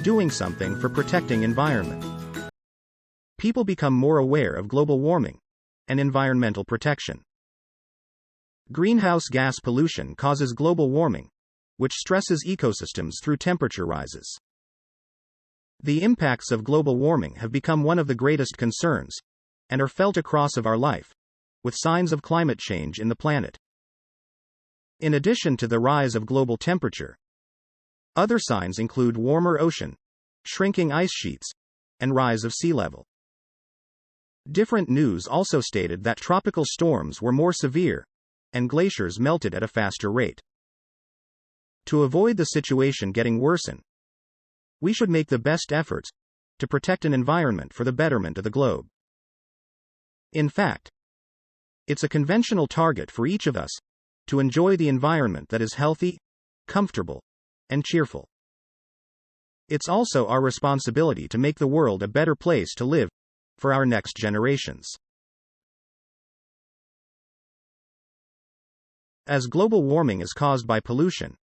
doing something for protecting environment. People become more aware of global warming and environmental protection. Greenhouse gas pollution causes global warming, which stresses ecosystems through temperature rises. The impacts of global warming have become one of the greatest concerns, and are felt across our life, with signs of climate change in the planet. In addition to the rise of global temperature, other signs include warmer ocean, shrinking ice sheets, and rise of sea level. Different news also stated that tropical storms were more severe, and glaciers melted at a faster rate. To avoid the situation getting worsened, we should make the best efforts to protect an environment for the betterment of the globe. In fact, it's a conventional target for each of us to enjoy the environment that is healthy, comfortable, and cheerful. It's also our responsibility to make the world a better place to live for our next generations. As global warming is caused by pollution,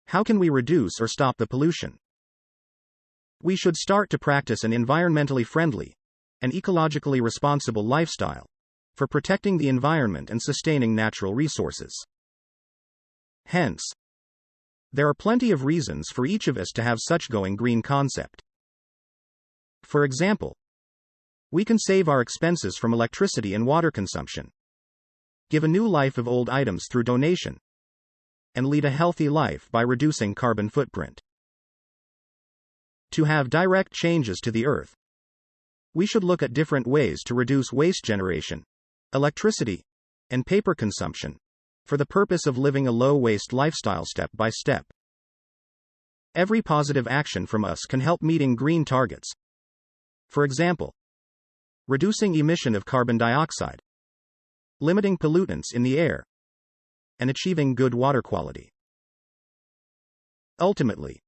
how can we reduce or stop the pollution? We should start to practice an environmentally friendly and ecologically responsible lifestyle for protecting the environment and sustaining natural resources. Hence, there are plenty of reasons for each of us to have such going green concept. For example, we can save our expenses from electricity and water consumption, give a new life of old items through donation, and lead a healthy life by reducing carbon footprint. To have direct changes to the earth, we should look at different ways to reduce waste generation, electricity, and paper consumption, for the purpose of living a low-waste lifestyle step by step. Every positive action from us can help meeting green targets. For example, reducing emission of carbon dioxide, limiting pollutants in the air, and achieving good water quality. Ultimately,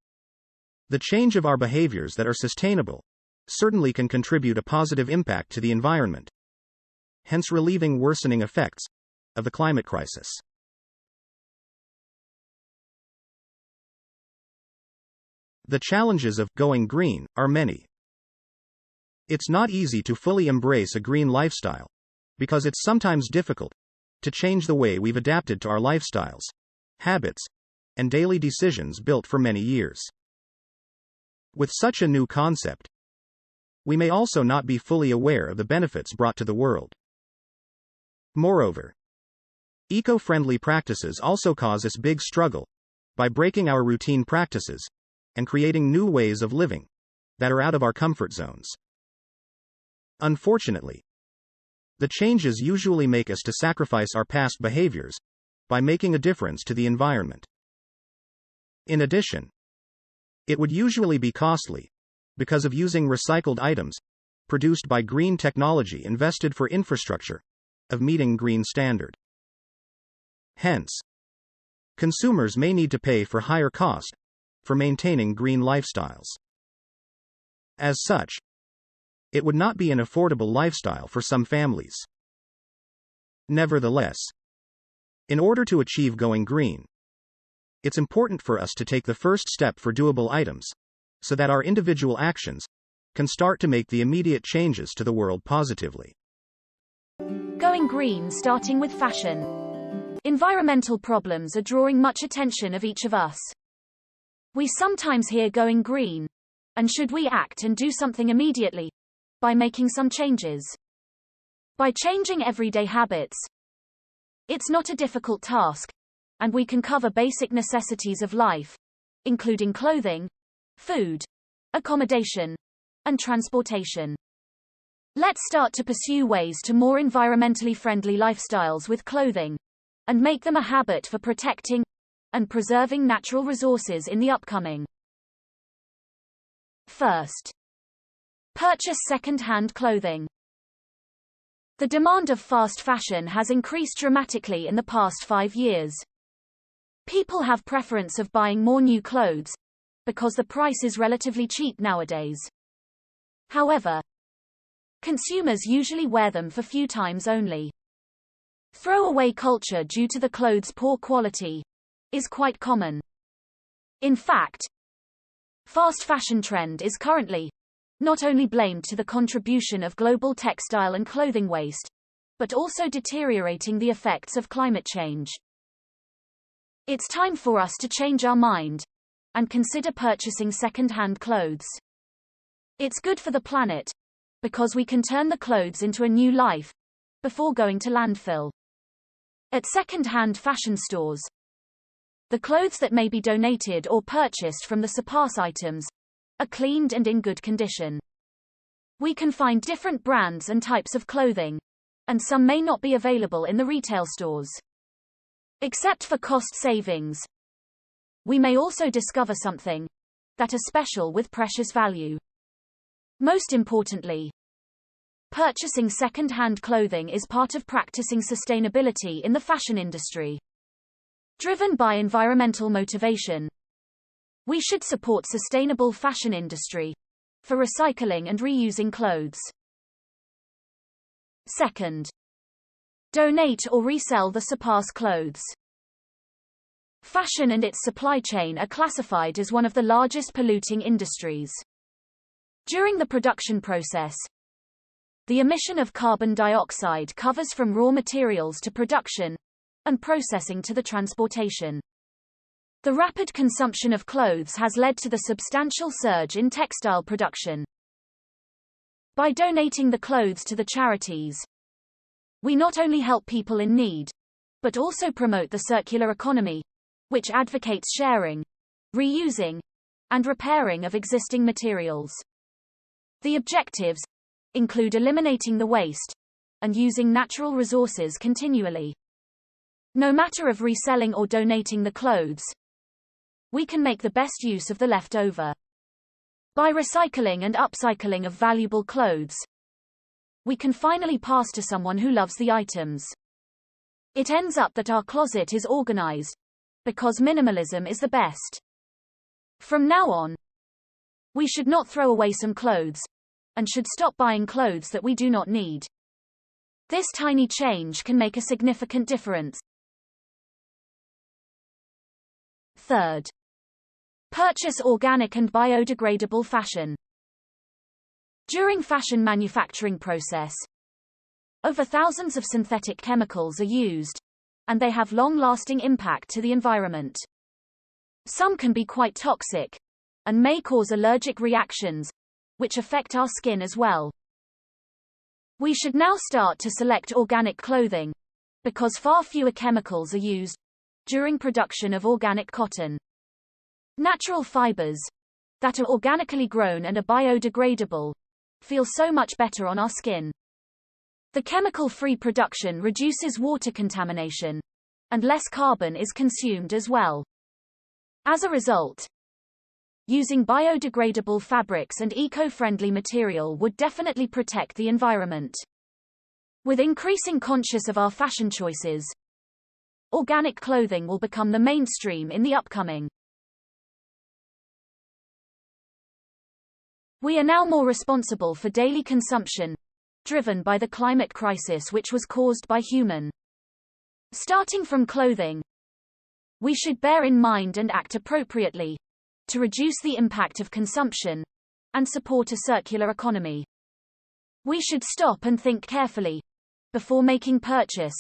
the change of our behaviors that are sustainable certainly can contribute a positive impact to the environment, hence relieving worsening effects of the climate crisis. The challenges of going green are many. It's not easy to fully embrace a green lifestyle, because it's sometimes difficult to change the way we've adapted to our lifestyles, habits, and daily decisions built for many years. With such a new concept, we may also not be fully aware of the benefits brought to the world. Moreover, eco-friendly practices also cause us big struggle by breaking our routine practices and creating new ways of living that are out of our comfort zones. Unfortunately, the changes usually make us to sacrifice our past behaviors by making a difference to the environment. In addition, it would usually be costly because of using recycled items produced by green technology invested for infrastructure of meeting green standard. Hence, consumers may need to pay for higher cost for maintaining green lifestyles. As such, it would not be an affordable lifestyle for some families. Nevertheless, in order to achieve going green, it's important for us to take the first step for doable items, so that our individual actions can start to make the immediate changes to the world positively. Going green starting with fashion. Environmental problems are drawing much attention of each of us. We sometimes hear going green, and should we act and do something immediately? By making some changes. By changing everyday habits. It's not a difficult task, and we can cover basic necessities of life, including clothing, food, accommodation, and transportation. Let's start to pursue ways to more environmentally friendly lifestyles with clothing, and make them a habit for protecting and preserving natural resources in the upcoming. First, purchase second-hand clothing. The demand of fast fashion has increased dramatically in the past 5 years. People have preference of buying more new clothes, because the price is relatively cheap nowadays. However, consumers usually wear them for few times only. Throwaway culture due to the clothes' poor quality is quite common. In fact, fast fashion trend is currently not only blamed to the contribution of global textile and clothing waste, but also deteriorating the effects of climate change. It's time for us to change our mind and consider purchasing second-hand clothes. It's good for the planet because we can turn the clothes into a new life before going to landfill. At second-hand fashion stores, the clothes that may be donated or purchased from the surplus items are cleaned and in good condition. We can find different brands and types of clothing, and some may not be available in the retail stores. Except for cost savings, we may also discover something that is special with precious value. Most importantly, purchasing second-hand clothing is part of practicing sustainability in the fashion industry. Driven by environmental motivation, we should support sustainable fashion industry for recycling and reusing clothes. Second, donate or resell the surplus clothes. Fashion and its supply chain are classified as one of the largest polluting industries. During the production process, the emission of carbon dioxide covers from raw materials to production and processing to the transportation. The rapid consumption of clothes has led to the substantial surge in textile production. By donating the clothes to the charities, we not only help people in need, but also promote the circular economy, which advocates sharing, reusing, and repairing of existing materials. The objectives include eliminating the waste and using natural resources continually. No matter of reselling or donating the clothes, we can make the best use of the leftover. By recycling and upcycling of valuable clothes, we can finally pass to someone who loves the items. It ends up that our closet is organized, because minimalism is the best. From now on, we should not throw away some clothes, and should stop buying clothes that we do not need. This tiny change can make a significant difference. Third, purchase organic and biodegradable fashion. During fashion manufacturing process, over thousands of synthetic chemicals are used, and they have long-lasting impact to the environment. Some can be quite toxic, and may cause allergic reactions, which affect our skin as well. We should now start to select organic clothing, because far fewer chemicals are used during production of organic cotton. Natural fibers that are organically grown and are biodegradable feel so much better on our skin. The chemical-free production reduces water contamination, and less carbon is consumed as well. As a result, using biodegradable fabrics and eco-friendly material would definitely protect the environment. With increasing conscious of our fashion choices, organic clothing will become the mainstream in the upcoming. We are now more responsible for daily consumption, driven by the climate crisis which was caused by human. Starting from clothing, we should bear in mind and act appropriately to reduce the impact of consumption and support a circular economy. We should stop and think carefully before making purchase,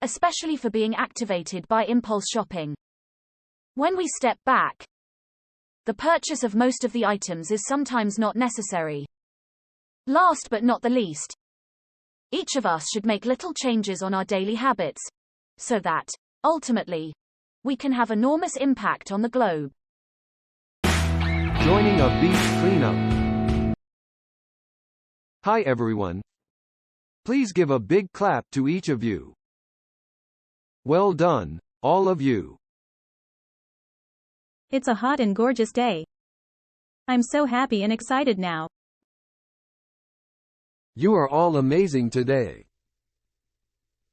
especially for being activated by impulse shopping. When we step back, the purchase of most of the items is sometimes not necessary. Last but not the least, each of us should make little changes on our daily habits, so that, ultimately, we can have enormous impact on the globe. Joining a beach cleanup. Hi everyone. Please give a big clap to each of you. Well done, all of you. It's a hot and gorgeous day. I'm so happy and excited now. You are all amazing today.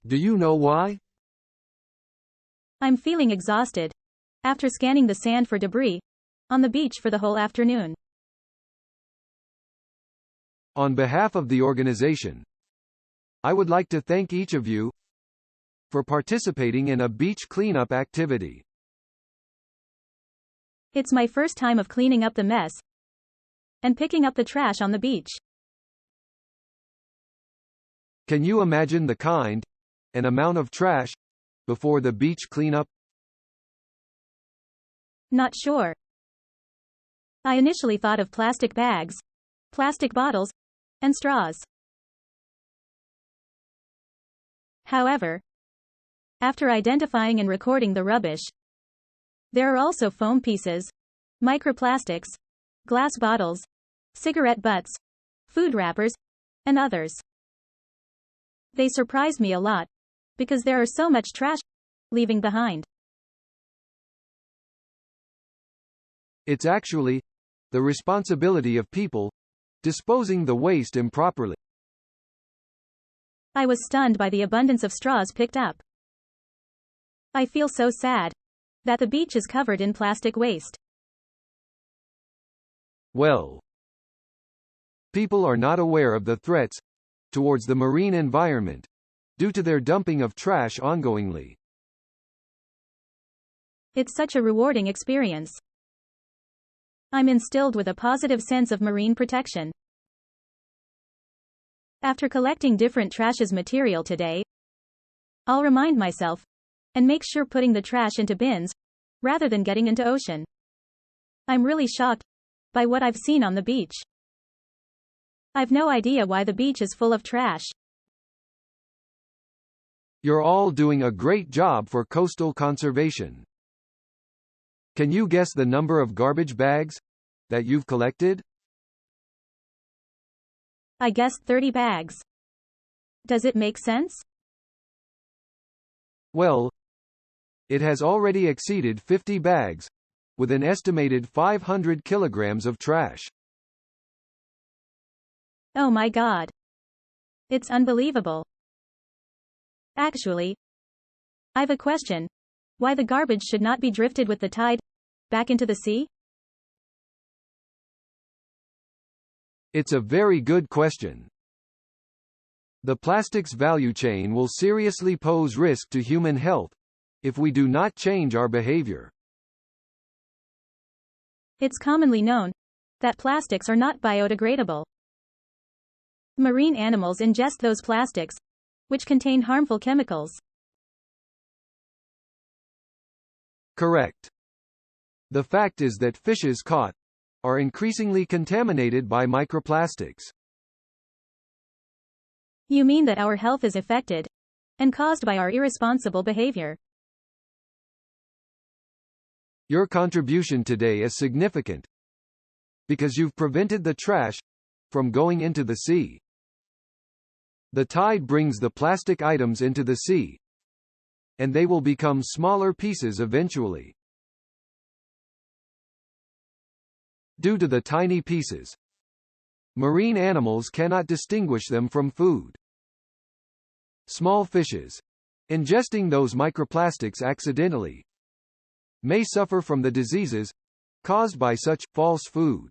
Do you know why? I'm feeling exhausted after scanning the sand for debris on the beach for the whole afternoon. On behalf of the organization, I would like to thank each of you for participating in a beach cleanup activity. It's my first time of cleaning up the mess and picking up the trash on the beach. Can you imagine the kind and amount of trash before the beach cleanup? Not sure. I initially thought of plastic bags, plastic bottles, and straws. However, after identifying and recording the rubbish, there are also foam pieces, microplastics, glass bottles, cigarette butts, food wrappers, and others. They surprise me a lot, because there are so much trash leaving behind. It's actually the responsibility of people disposing the waste improperly. I was stunned by the abundance of straws picked up. I feel so sad that the beach is covered in plastic waste. Well, people are not aware of the threats towards the marine environment due to their dumping of trash ongoingly. It's such a rewarding experience. I'm instilled with a positive sense of marine protection. After collecting different trash's material today, I'll remind myself and make sure putting the trash into bins rather than getting into ocean. I'm really shocked by what I've seen on the beach. I've no idea why the beach is full of trash. You're all doing a great job for coastal conservation. Can you guess the number of garbage bags that you've collected? I guessed 30 bags. Does it make sense? Well, it has already exceeded 50 bags, with an estimated 500 kilograms of trash. Oh my God. It's unbelievable. Actually, I've a question. Why the garbage should not be drifted with the tide back into the sea? It's a very good question. The plastics value chain will seriously pose risk to human health if we do not change our behavior. It's commonly known that plastics are not biodegradable. Marine animals ingest those plastics, which contain harmful chemicals. Correct. The fact is that fishes caught are increasingly contaminated by microplastics. You mean that our health is affected and caused by our irresponsible behavior? Your contribution today is significant because you've prevented the trash from going into the sea. The tide brings the plastic items into the sea, and they will become smaller pieces eventually. Due to the tiny pieces, marine animals cannot distinguish them from food. Small fishes, ingesting those microplastics accidentally, may suffer from the diseases caused by such false food.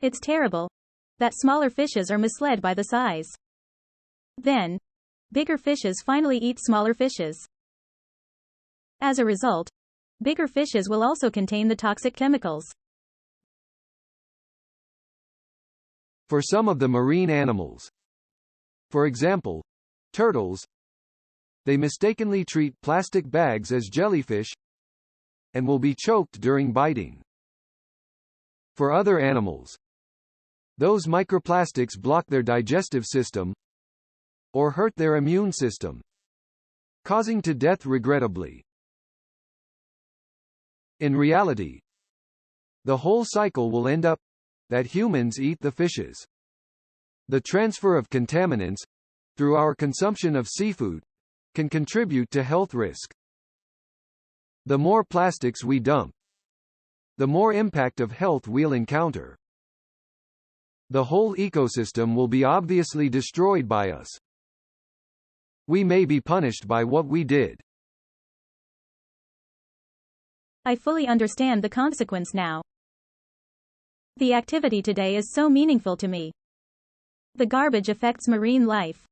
It's terrible that smaller fishes are misled by the size. Then, bigger fishes finally eat smaller fishes. As a result, bigger fishes will also contain the toxic chemicals. For some of the marine animals, for example, turtles, they mistakenly treat plastic bags as jellyfish and will be choked during biting. For other animals, those microplastics block their digestive system or hurt their immune system, causing to death regrettably. In reality, the whole cycle will end up that humans eat the fishes. The transfer of contaminants through our consumption of seafood can contribute to health risk. The more plastics we dump, the more impact of health we'll encounter. The whole ecosystem will be obviously destroyed by us. We may be punished by what we did. I fully understand the consequence now. The activity today is so meaningful to me. The garbage affects marine life.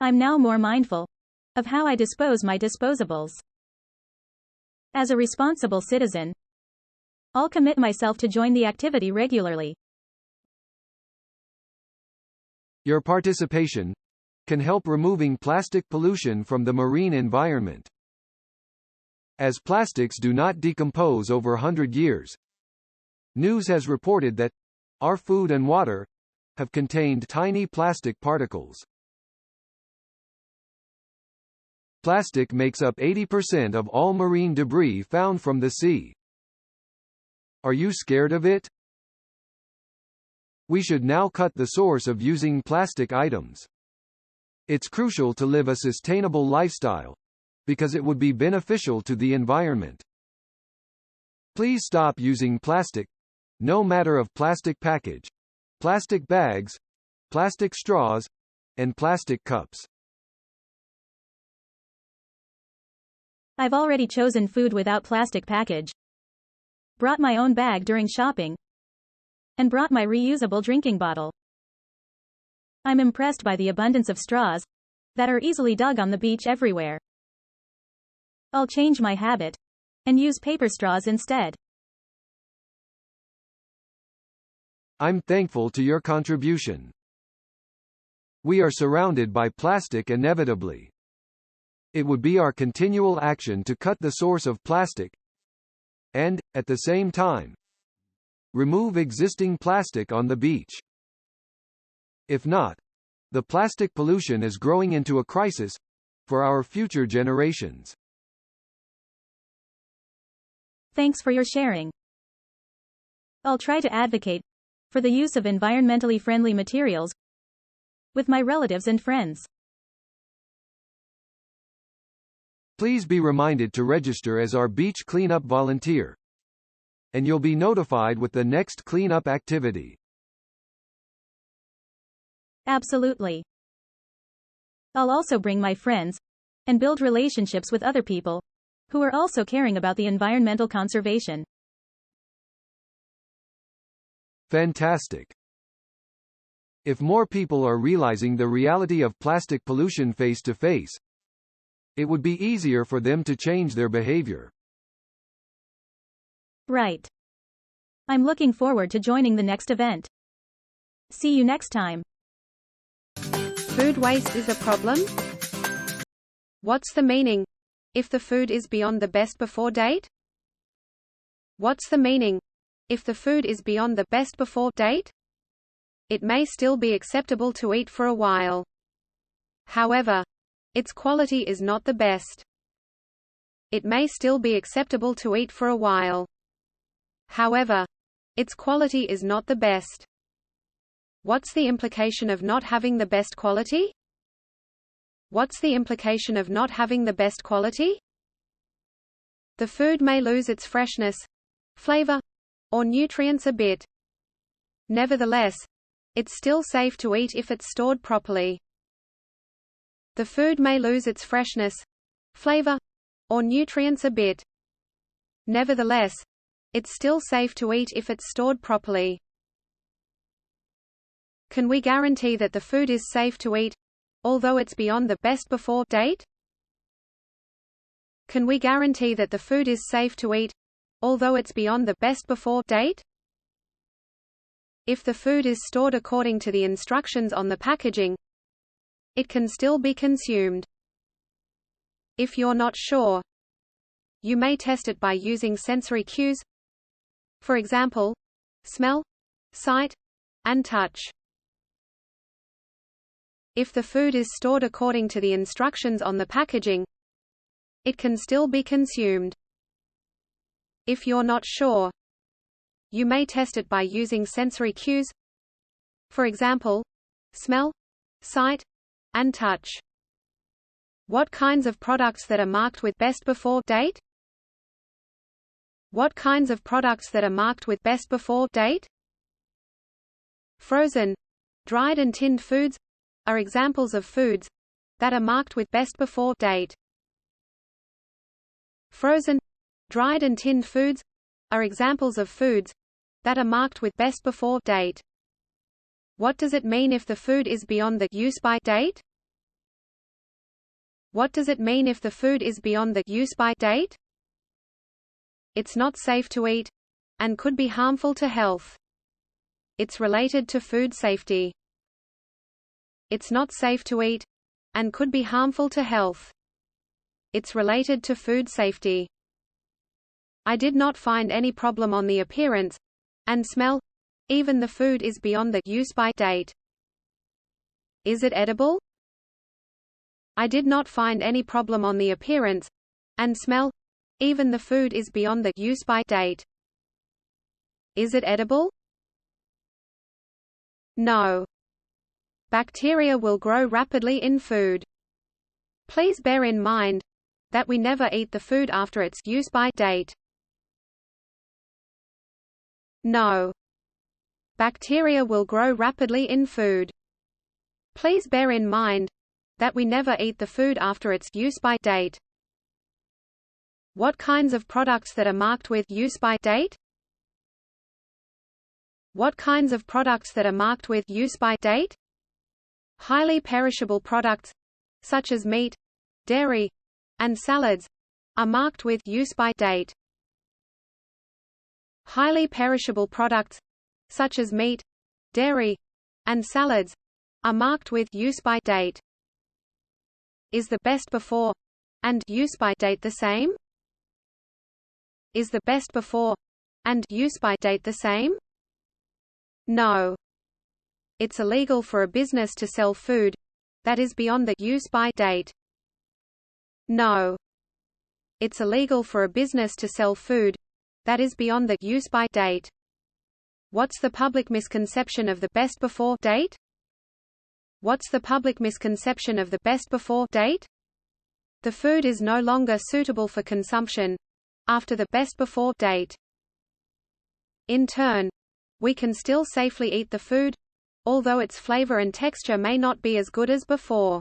I'm now more mindful of how I dispose my disposables. As a responsible citizen, I'll commit myself to join the activity regularly. Your participation can help removing plastic pollution from the marine environment. As plastics do not decompose over 100 years, news has reported that our food and water have contained tiny plastic particles. Plastic makes up 80% of all marine debris found from the sea. Are you scared of it? We should now cut the source of using plastic items. It's crucial to live a sustainable lifestyle, because it would be beneficial to the environment. Please stop using plastic, no matter of plastic package, plastic bags, plastic straws, and plastic cups. I've already chosen food without plastic package, brought my own bag during shopping, and brought my reusable drinking bottle. I'm impressed by the abundance of straws that are easily dug on the beach everywhere. I'll change my habit and use paper straws instead. I'm thankful to your contribution. We are surrounded by plastic inevitably. It would be our continual action to cut the source of plastic and, at the same time, remove existing plastic on the beach. If not, the plastic pollution is growing into a crisis for our future generations. Thanks for your sharing. I'll try to advocate for the use of environmentally friendly materials with my relatives and friends. Please be reminded to register as our beach cleanup volunteer, and you'll be notified with the next cleanup activity. Absolutely. I'll also bring my friends and build relationships with other people who are also caring about the environmental conservation. Fantastic. If more people are realizing the reality of plastic pollution face to face, it would be easier for them to change their behavior. Right. I'm looking forward to joining the next event. See you next time. Food waste is a problem? What's the meaning if the food is beyond the best before date? What's the meaning if the food is beyond the best before date? It may still be acceptable to eat for a while. However, its quality is not the best. It may still be acceptable to eat for a while. However, its quality is not the best. What's the implication of not having the best quality? What's the implication of not having the best quality? The food may lose its freshness, flavor, or nutrients a bit. Nevertheless, it's still safe to eat if it's stored properly. The food may lose its freshness, flavor, or nutrients a bit. Nevertheless, it's still safe to eat if it's stored properly. Can we guarantee that the food is safe to eat, although it's beyond the best before date? Can we guarantee that the food is safe to eat, although it's beyond the best before date? If the food is stored according to the instructions on the packaging, it can still be consumed. If you're not sure, you may test it by using sensory cues, for example, smell, sight, and touch. If the food is stored according to the instructions on the packaging, it can still be consumed. If you're not sure, you may test it by using sensory cues, for example, smell, sight, and touch. What kinds of products that are marked with best before date? What kinds of products that are marked with best before date? Frozen, dried and tinned foods are examples of foods that are marked with best before date. Frozen, dried and tinned foods are examples of foods that are marked with best before date. What does it mean if the food is beyond the use by date? What does it mean if the food is beyond the use by date? it's not safe to eat, and could be harmful to health. It's related to food safety. It's not safe to eat, and could be harmful to health. It's related to food safety. I did not find any problem on the appearance and smell, even the food is beyond the use-by date. Is it edible? I did not find any problem on the appearance and smell, even the food is beyond the use-by date. Is it edible? No. Bacteria will grow rapidly in food. Please bear in mind that we never eat the food after its use-by date. No. Bacteria will grow rapidly in food. Please bear in mind that we never eat the food after its use-by date. What kinds of products that are marked with use-by date? What kinds of products that are marked with use-by date? Highly perishable products, such as meat, dairy, and salads, are marked with use-by date. Highly perishable products, such as meat, dairy, and salads, are marked with use-by date. Is the best before and use-by date the same? Is the best before and use-by date the same? No. It's illegal for a business to sell food that is beyond the use-by date. No. It's illegal for a business to sell food that is beyond the use-by date. What's the public misconception of the best before date? What's the public misconception of the best before date? The food is no longer suitable for consumption after the best before date. In turn, we can still safely eat the food, although its flavor and texture may not be as good as before.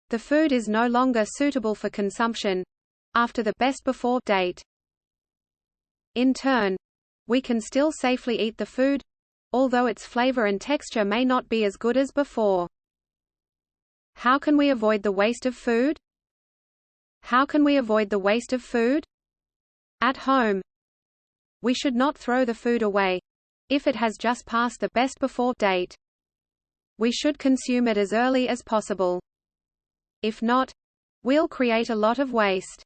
The food is no longer suitable for consumption after the best before date. In turn, we can still safely eat the food, although its flavor and texture may not be as good as before. How can we avoid the waste of food? How can we avoid the waste of food? At home, we should not throw the food away if it has just passed the best before date. We should consume it as early as possible. If not, we'll create a lot of waste.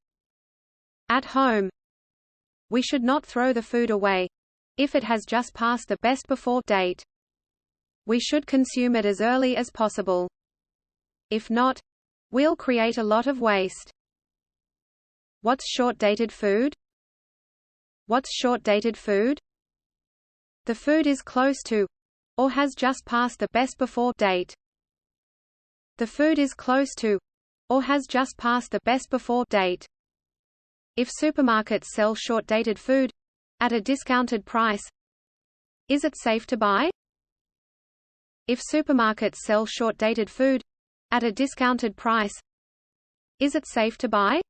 At home, we should not throw the food away if it has just passed the best before date. We should consume it as early as possible. If not, we'll create a lot of waste. What's short-dated food? What's short-dated food? The food is close to or has just passed the best before date. The food is close to or has just passed the best before date. If supermarkets sell short-dated food at a discounted price, is it safe to buy? If supermarkets sell short-dated food at a discounted price, is it safe to buy?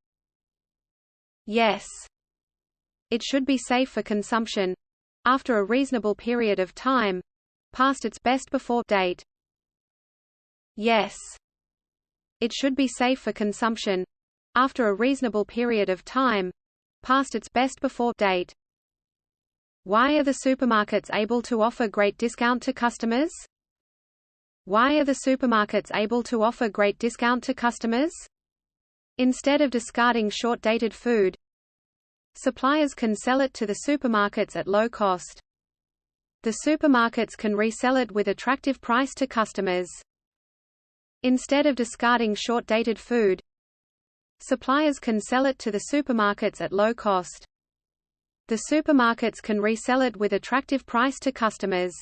Yes. It should be safe for consumption after a reasonable period of time past its best before date. Yes. It should be safe for consumption after a reasonable period of time past its best before date. Why are the supermarkets able to offer great discount to customers? Why are the supermarkets able to offer great discount to customers? Instead of discarding short-dated food, suppliers can sell it to the supermarkets at low cost. The supermarkets can resell it with attractive price to customers. Instead of discarding short-dated food, suppliers can sell it to the supermarkets at low cost. The supermarkets can resell it with attractive price to customers.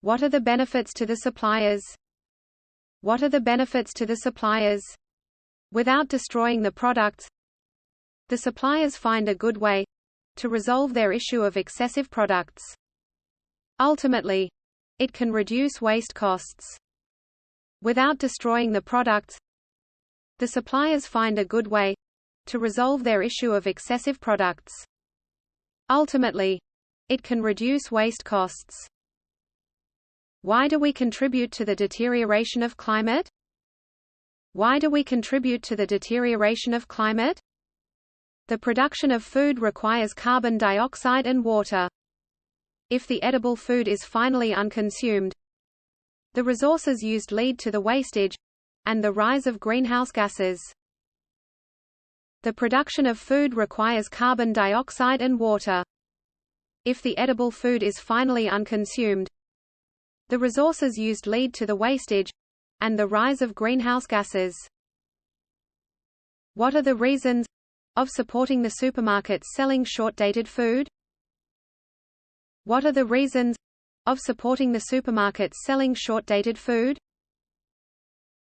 What are the benefits to the suppliers? What are the benefits to the suppliers? Without destroying the products, the suppliers find a good way to resolve their issue of excessive products. Ultimately, it can reduce waste costs. Without destroying the products, the suppliers find a good way to resolve their issue of excessive products. Ultimately, it can reduce waste costs. Why do we contribute to the deterioration of climate? Why do we contribute to the deterioration of climate? The production of food requires carbon dioxide and water. If the edible food is finally unconsumed, the resources used lead to the wastage and the rise of greenhouse gases. The production of food requires carbon dioxide and water. If the edible food is finally unconsumed, the resources used lead to the wastage and the rise of greenhouse gases. What are the reasons of supporting the supermarkets selling short-dated food? What are the reasons of supporting the supermarkets selling short-dated food?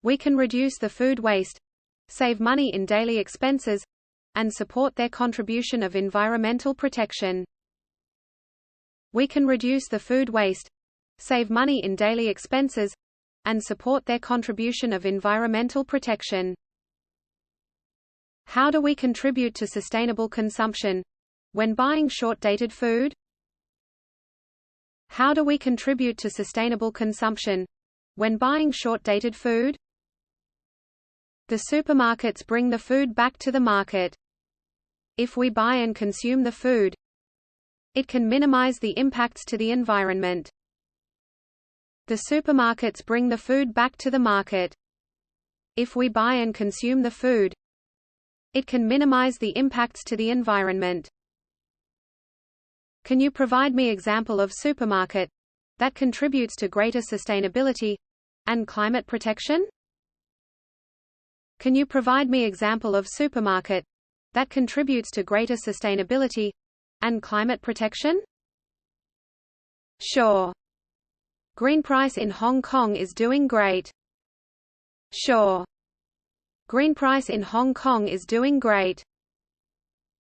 We can reduce the food waste, save money in daily expenses, and support their contribution of environmental protection. We can reduce the food waste, save money in daily expenses, and support their contribution of environmental protection. How do we contribute to sustainable consumption when buying short-dated food? How do we contribute to sustainable consumption when buying short-dated food? The supermarkets bring the food back to the market. If we buy and consume the food, it can minimize the impacts to the environment. The supermarkets bring the food back to the market. If we buy and consume the food, it can minimize the impacts to the environment. Can you provide me an example of supermarket that contributes to greater sustainability and climate protection? Can you provide me an example of supermarket that contributes to greater sustainability and climate protection? Sure. Green price in Hong Kong is doing great. Sure. Green price in Hong Kong is doing great.